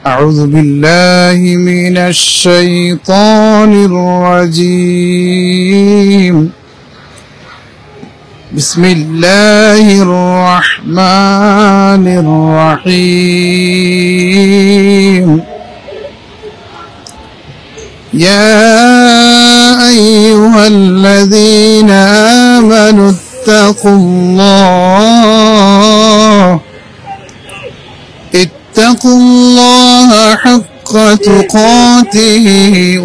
أعوذ بالله من الشيطان الرجيم بسم الله الرحمن الرحيم يا أيها الذين آمنوا اتقوا الله حق تقاته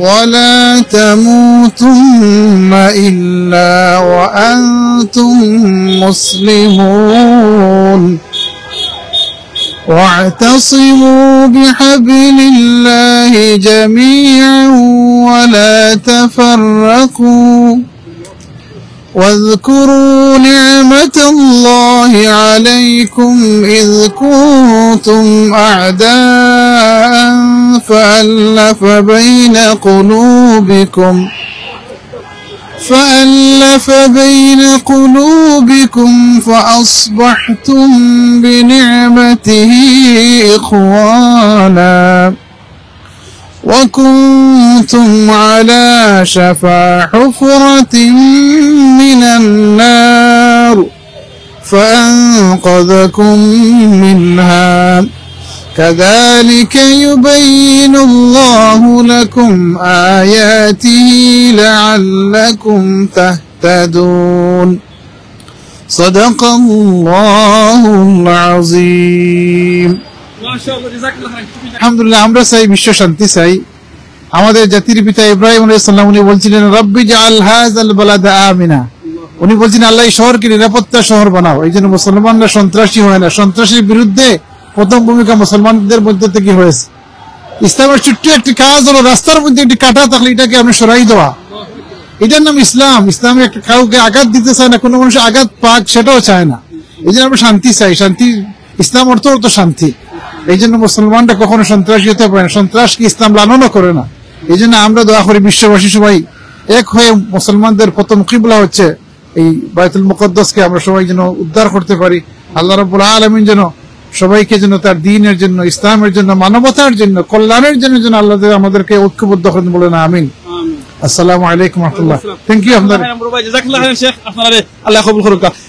ولا تموتن إلا وأنتم مسلمون واعتصموا بحبل الله جميعا ولا تفرقوا واذكروا نعمة الله عليكم إذ كنتم أعداء فألف بين قلوبكم فأصبحتم بنعمته إخوانا وكنتم على شفا حفرة من النار فأنقذكم منها كذلك يبين الله لكم آياته لعلكم تهتدون صدق الله العظيم আলহামদুলিল্লাহ। আমরা চাই বিশ্ব শান্তি চাই। আমাদের জাতির পিতা ইব্রাহিম আলাইহিস সালাম উনি বলছিলেন রব্বি জাআল হাযাল বালাদা আমিনা। উনি বলছেন আল্লাহ এই শহরকে নিরাপত্তা শহর বানাও। এই জন্য মুসলমানরা সন্ত্রাসী হয় না। সন্ত্রাসীর বিরুদ্ধে প্রথম ভূমিকা মুসলমানদের মধ্যে থেকে হয়েছে। ইসলামের ছোট্ট একটি কাজ হলো রাস্তার মধ্যে একটি কাঁটা থাকলে এটাকে আপনি সরাই দেওয়া, এটার নাম ইসলাম। ইসলামে একটা কাউকে আঘাত দিতে চায় না, কোনো মানুষ আঘাত পাক সেটাও চায় না। এই জন্য আমরা শান্তি চাই। শান্তি ইসলাম অর্থ শান্তি। এই জন্য মুসলমানরা কখনো সন্ত্রাসী হতে পারে না, সন্ত্রাসকে ইসলাম লালনও করে না। এই জন্য আমরা দোয়া করি বিশ্ববাসী সবাই এক হয়ে মুসলমানদের প্রথম কিবলা হচ্ছে এই বাইতুল মুকদ্দাসকে আমরা সবাই যেন উদ্ধার করতে পারি। আল্লাহ রাব্বুল আলামিন যেন সবাইকে যেন তার দ্বীনের জন্য, ইসলামের জন্য, মানবতার জন্য, কল্যাণের জন্য যেন আল্লাহ আমাদেরকে ঐক্যবদ্ধ করেন, বলেন আমিন। আসসালামু আলাইকুম ওয়া রাহমাতুল্লাহ। Thank you. আপনারা জাযাকাল্লাহু খাইরান শেখ, আপনারা আল্লাহ কবুল করুক।